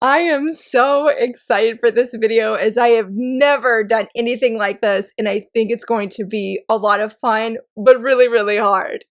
I am so excited for this video as I have never done anything like this, and I think it's going to be a lot of fun, but really, really hard.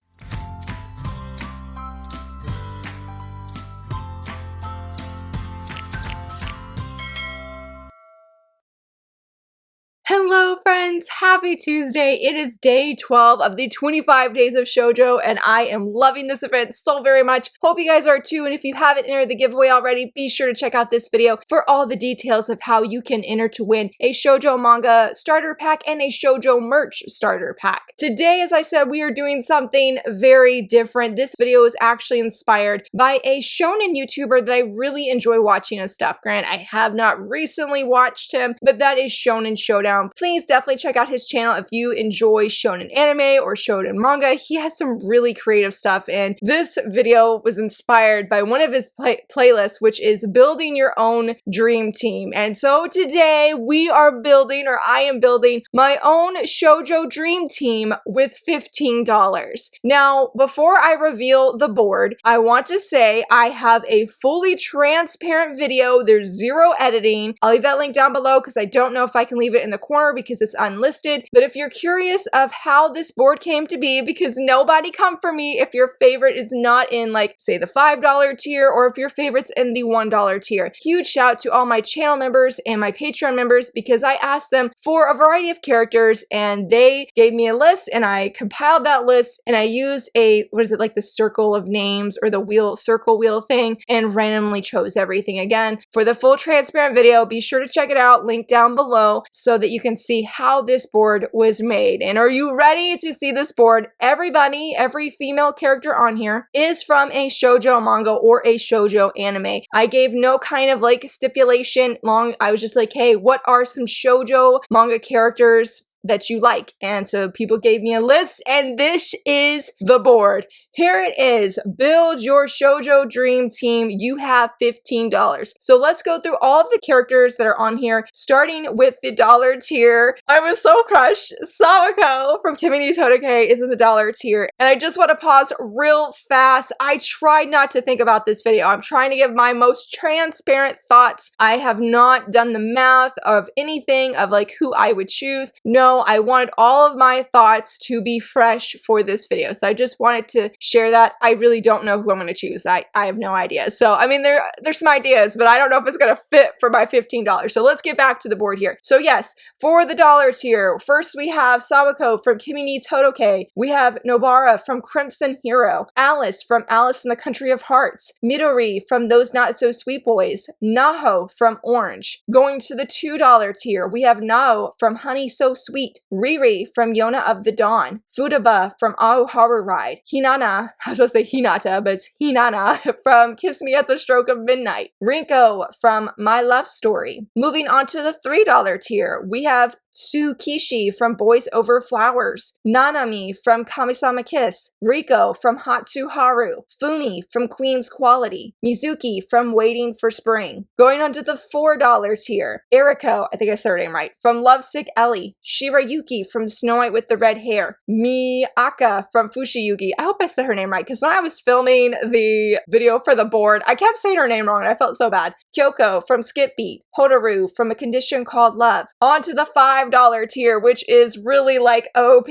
Hello friends, happy Tuesday. It is day 12 of the 25 days of Shoujo and I am loving this event so very much. Hope you guys are too, and if you haven't entered the giveaway already, be sure to check out this video for all the details of how you can enter to win a Shoujo manga starter pack and a Shoujo merch starter pack. Today, as I said, we are doing something very different. This video is actually inspired by a shonen YouTuber that I really enjoy watching his stuff. Grant, I have not recently watched him, but that is Shonen Showdown. Please definitely check out his channel if you enjoy shonen anime or shonen manga. He has some really creative stuff, and this video was inspired by one of his playlists, which is building your own dream team. And so today we are building, or I am building, my own Shoujo dream team with $15. Now, before I reveal the board, I want to say I have a fully transparent video. There's zero editing. I'll leave that link down below because I don't know if I can leave it in the corner because it's unlisted. But if you're curious of how this board came to be, because nobody come for me if your favorite is not in, like, say the $5 tier, or if your favorite's in the $1 tier. Huge shout to all my channel members and my Patreon members, because I asked them for a variety of characters and they gave me a list and I compiled that list and I used a, what is it, like the circle of names or the circle wheel thing, and randomly chose everything. Again, for the full transparent video, be sure to check it out, link down below, so that you can see how this board was made. And are you ready to see this board? Everybody, every female character on here is from a shoujo manga or a shoujo anime. I gave no kind of like stipulation long. I was just like, hey, what are some shoujo manga characters that you like? And so people gave me a list, and this is the board. Here it is. Build your Shoujo dream team. You have $15. So let's go through all of the characters that are on here, starting with the dollar tier. I was so crushed. Sawako from Kimi ni Todoke is in the dollar tier. And I just want to pause real fast. I tried not to think about this video. I'm trying to give my most transparent thoughts. I have not done the math of anything of like who I would choose. No, I wanted all of my thoughts to be fresh for this video. So I just wanted to share that. I really don't know who I'm going to choose. I have no idea. So, I mean, there's some ideas, but I don't know if it's going to fit for my $15. So let's get back to the board here. So yes, for the dollar tier, first we have Sawako from Kimi ni Todoke. We have Nobara from Crimson Hero. Alice from Alice in the Country of Hearts. Midori from Those Not So Sweet Boys. Naho from Orange. Going to the $2 tier, we have Nao from Honey So Sweet. Riri from Yona of the Dawn. Futaba from Aoharu Ride. Hinana, I was supposed to say Hinata, but it's Hinana from Kiss Me at the Stroke of Midnight. Rinko from My Love Story. Moving on to the $3 tier, we have Tsukishi from Boys Over Flowers, Nanami from Kamisama Kiss, Riko from Hatsuharu, Fumi from Queen's Quality, Mizuki from Waiting for Spring. Going on to the $4 tier, Eriko, I think I said her name right, from Lovesick Ellie, Shirayuki from Snow White with the Red Hair, Miaka from Fushiyuki. I hope I said her name right, because when I was filming the video for the board, I kept saying her name wrong and I felt so bad. Kyoko from Skip Beat, Hotaru from A Condition Called Love. On to the $5 tier, which is really like OP.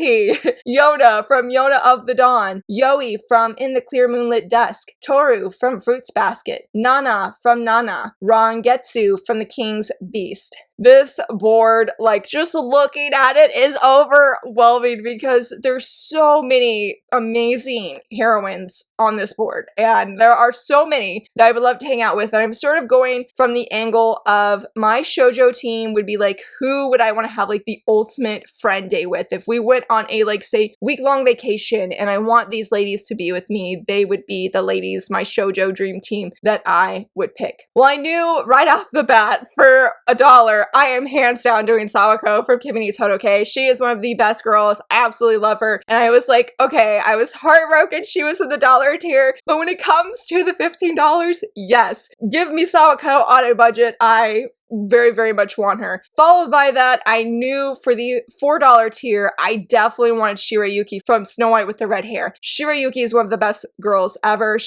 Yoda from Yona of the Dawn. Yoi from In the Clear Moonlit Dusk. Toru from Fruits Basket. Nana from Nana. Rangetsu from The King's Beast. This board, like, just looking at it is overwhelming because there's so many amazing heroines on this board, and there are so many that I would love to hang out with. And I'm sort of going from the angle of my shoujo team would be like, who would I want to have like the ultimate friend day with? If we went on a, like, say, week-long vacation and I want these ladies to be with me, they would be the ladies, my shoujo dream team that I would pick. Well, I knew right off the bat for $1, I am hands down doing Sawako from Kimi ni Todoke. She is one of the best girls. I absolutely love her. And I was like, okay, I was heartbroken she was in the dollar tier. But when it comes to the $15, yes, give me Sawako on a budget. I very, very much want her. Followed by that, I knew for the $4 tier, I definitely wanted Shirayuki from Snow White with the red hair. Shirayuki is one of the best girls ever.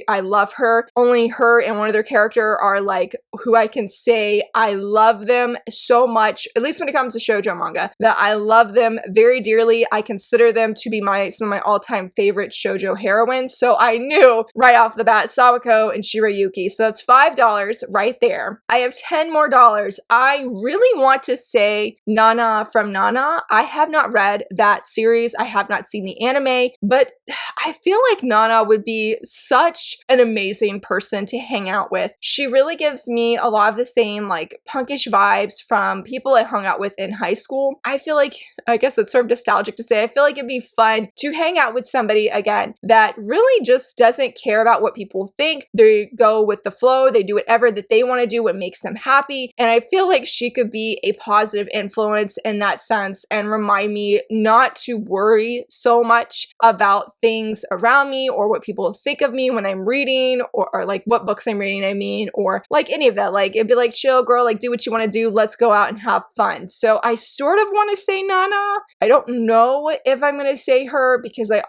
I love her. Only her and one other character are like who I can say I love them so much, at least when it comes to shoujo manga, that I love them very dearly. I consider them to be some of my all-time favorite shoujo heroines. So I knew right off the bat, Sawako and Shirayuki. So that's $5 right there. I have 10 more dollars. I really want to say Nana from Nana. I have not read that series. I have not seen the anime, but I feel like Nana would be such an amazing person to hang out with. She really gives me a lot of the same like punkish vibes from people I hung out with in high school. I feel like, I guess it's sort of nostalgic to say, I feel like it'd be fun to hang out with somebody again that really just doesn't care about what people think. They go with the flow. They do whatever that they want to do, what makes them happy. And I feel like she could be a positive influence in that sense and remind me not to worry so much about things around me or what people think of me when I'm reading or like what books I'm reading, I mean, or like any of that. Like it'd be like, chill girl, like do what you want to do. Let's go out and have fun. So I sort of want to say Nana. I don't know if I'm going to say her because I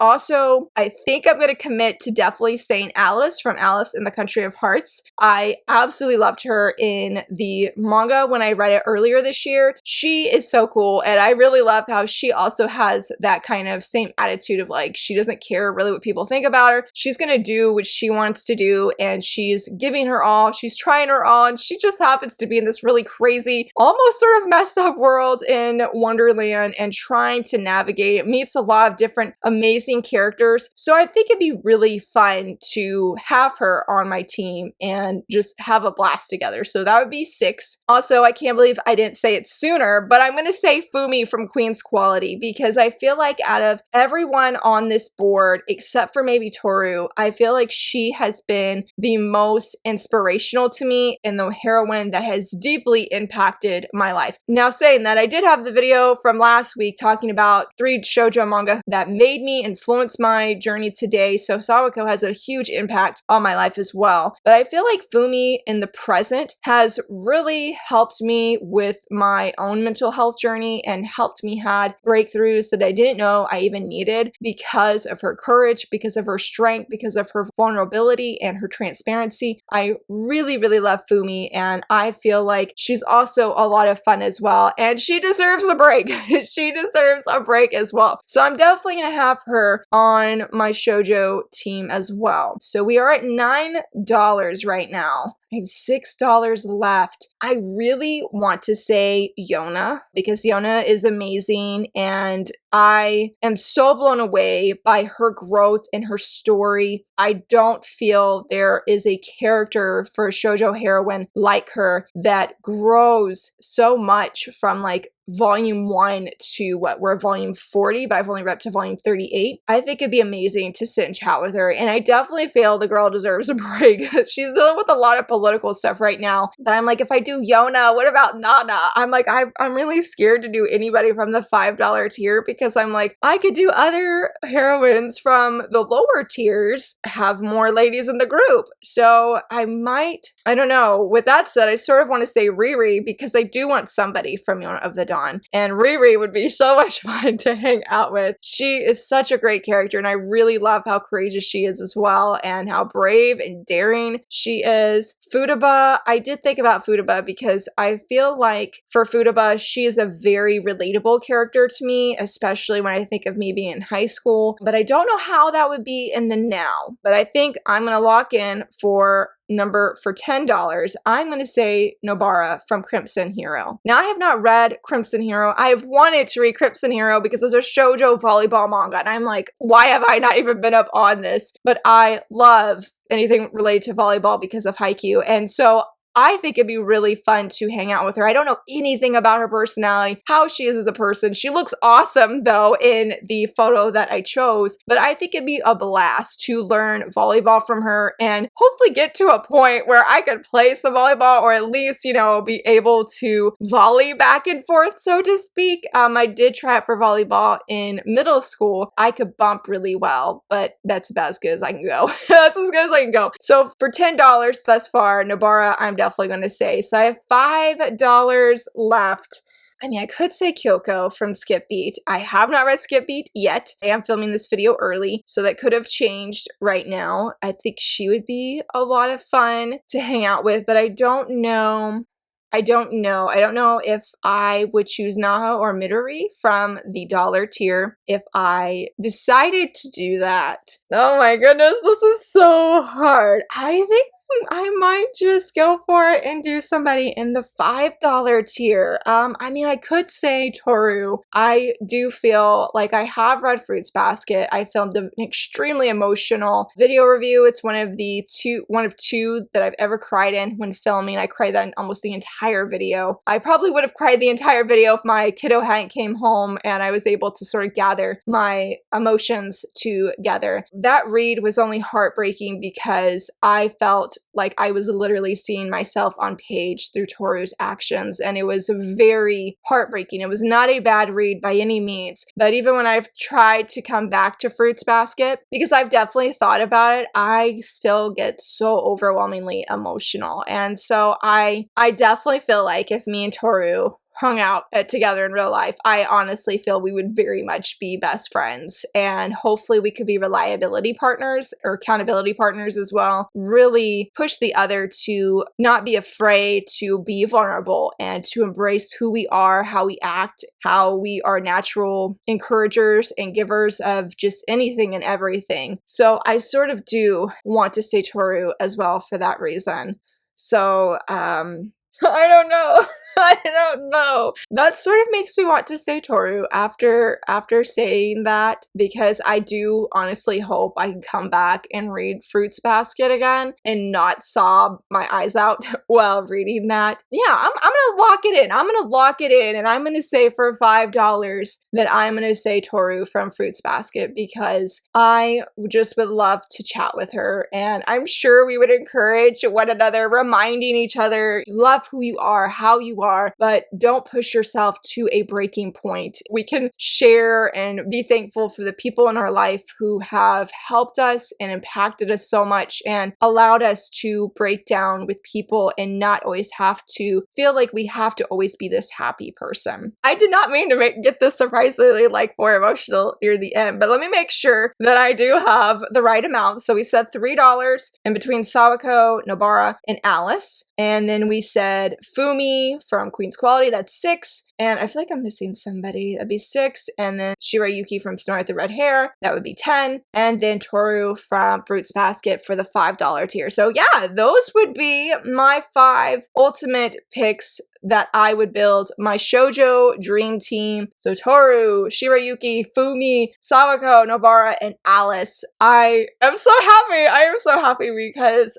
think I'm going to commit to definitely saying Alice from Alice in the Country of Hearts. I absolutely loved her in the manga when I read it earlier this year. She is so cool, and I really love how she also has that kind of same attitude of like, she doesn't care really what people think about her. She's going to do what she wants to do, and she's giving her all. She's trying her all, and she just happens to be in this really crazy, almost sort of messed up world in Wonderland and trying to navigate. It meets a lot of different amazing characters. So I think it'd be really fun to have her on my team and just have a blast together. So that would be 6. Also, I can't believe I didn't say it sooner, but I'm going to say Fumi from Queen's Quality because I feel like out of everyone on this board, except for maybe Toru, I feel like she has been the most inspirational to me and the heroine that has deeply impacted my life. Now, saying that, I did have the video from last week talking about 3 shoujo manga that made me influence my journey today. So Sawako has a huge impact on my life as well. But I feel like Fumi in the present has really helped me with my own mental health journey and helped me had breakthroughs that I didn't know I even needed because of her courage, because of her strength, because of her vulnerability and her transparency. I really, really love Fumi, and I feel like she's also a lot of fun as well, and she deserves a break. She deserves a break as well. So I'm definitely going to have her on my shoujo team as well. So we are at $9 right now. I have $6 left. I really want to say Yona because Yona is amazing and I am so blown away by her growth and her story. I don't feel there is a character for a shoujo heroine like her that grows so much from like volume 1 to we're volume 40, but I've only read up to volume 38. I think it'd be amazing to sit and chat with her. And I definitely feel the girl deserves a break. She's dealing with a lot of political stuff right now. But I'm like, if I do Yona, what about Nana? I'm like, I'm really scared to do anybody from the $5 tier because I'm like, I could do other heroines from the lower tiers, have more ladies in the group. So I don't know. With that said, I sort of want to say Riri because I do want somebody from Yona of the Dawn. And Riri would be so much fun to hang out with. She is such a great character, and I really love how courageous she is as well, and how brave and daring she is. Futaba, I did think about Futaba because I feel like for Futaba, she is a very relatable character to me, especially when I think of me being in high school. But I don't know how that would be in the now. But I think I'm going to lock in for $10, I'm going to say Nobara from Crimson Hero. Now, I have not read Crimson Hero. I have wanted to read Crimson Hero because it's a shoujo volleyball manga. And I'm like, why have I not even been up on this? But I love anything related to volleyball because of Haikyuu. And so I think it'd be really fun to hang out with her. I don't know anything about her personality, how she is as a person. She looks awesome, though, in the photo that I chose. But I think it'd be a blast to learn volleyball from her and hopefully get to a point where I could play some volleyball or at least, be able to volley back and forth, so to speak. I did try it for volleyball in middle school. I could bump really well, but that's about as good as I can go. That's as good as I can go. So for $10 thus far, Nobara, I'm definitely going to say. So I have $5 left. I mean, I could say Kyoko from Skip Beat. I have not read Skip Beat yet. I am filming this video early, so that could have changed right now. I think she would be a lot of fun to hang out with, but I don't know. I don't know if I would choose Naha or Midori from the dollar tier if I decided to do that. Oh my goodness, this is so hard. I think I might just go for it and do somebody in the $5 tier. I mean, I could say Toru. I do feel like I have read Fruits Basket. I filmed an extremely emotional video review. It's one of two that I've ever cried in when filming. I cried that in almost the entire video. I probably would have cried the entire video if my kiddo hadn't came home and I was able to sort of gather my emotions together. That read was only heartbreaking because I felt like I was literally seeing myself on page through Toru's actions, and it was very heartbreaking. It was not a bad read by any means, but even when I've tried to come back to Fruits Basket, because I've definitely thought about it, I still get so overwhelmingly emotional. And so I definitely feel like if me and Toru hung out together in real life, I honestly feel we would very much be best friends, and hopefully we could be reliability partners or accountability partners as well. Really push the other to not be afraid to be vulnerable and to embrace who we are, how we act, how we are natural encouragers and givers of just anything and everything. So I sort of do want to say Toru as well for that reason. So I don't know. I don't know. That sort of makes me want to say Toru after saying that, because I do honestly hope I can come back and read Fruits Basket again and not sob my eyes out while reading that. Yeah, I'm gonna lock it in. I'm gonna lock it in, and I'm gonna say for $5 that I'm gonna say Toru from Fruits Basket, because I just would love to chat with her, and I'm sure we would encourage one another, reminding each other, love who you are, how you are, but don't push yourself to a breaking point. We can share and be thankful for the people in our life who have helped us and impacted us so much and allowed us to break down with people and not always have to feel like we have to always be this happy person. I did not mean to get this surprisingly more emotional near the end, but let me make sure that I do have the right amount. So we said $3 in between Sawako, Nobara, and Alice. And then we said Fumi from Queen's Quality, that's 6. And I feel like I'm missing somebody. That'd be 6. And then Shirayuki from Snow with the Red Hair, that would be 10. And then Toru from Fruits Basket for the $5 tier. So yeah, those would be my 5 ultimate picks that I would build my shoujo dream team. So Toru, Shirayuki, Fumi, Sawako, Nobara, and Alice. I am so happy. I am so happy because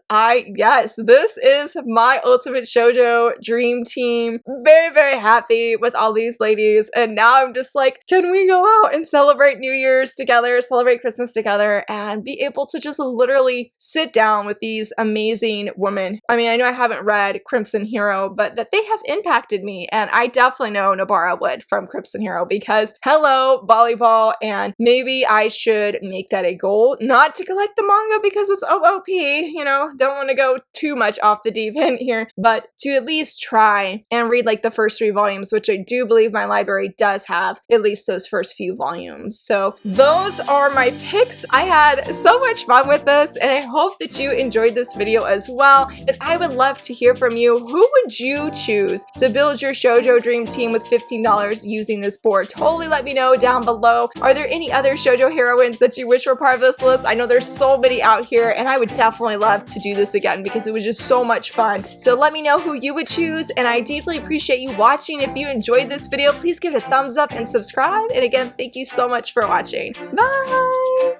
yes, this is my ultimate shoujo dream team. Very, very happy with all these ladies. And now I'm just like, can we go out and celebrate New Year's together, celebrate Christmas together, and be able to just literally sit down with these amazing women. I mean, I know I haven't read Crimson Hero, but that they have impacted me, and I definitely know Nobara would from Crimson Hero, because hello, volleyball, and maybe I should make that a goal, not to collect the manga because it's OOP, you know, don't want to go too much off the deep end here, but to at least try and read like the first 3 volumes, which I do believe my library does have at least those first few volumes. So those are my picks. I had so much fun with this, and I hope that you enjoyed this video as well, and I would love to hear from you. Who would you choose to build your shoujo dream team with $15 using this board? Totally let me know down below. Are there any other shoujo heroines that you wish were part of this list? I know there's so many out here, and I would definitely love to do this again because it was just so much fun. So let me know who you would choose, and I deeply appreciate you watching. If you enjoyed this video, please give it a thumbs up and subscribe. And again, thank you so much for watching. Bye!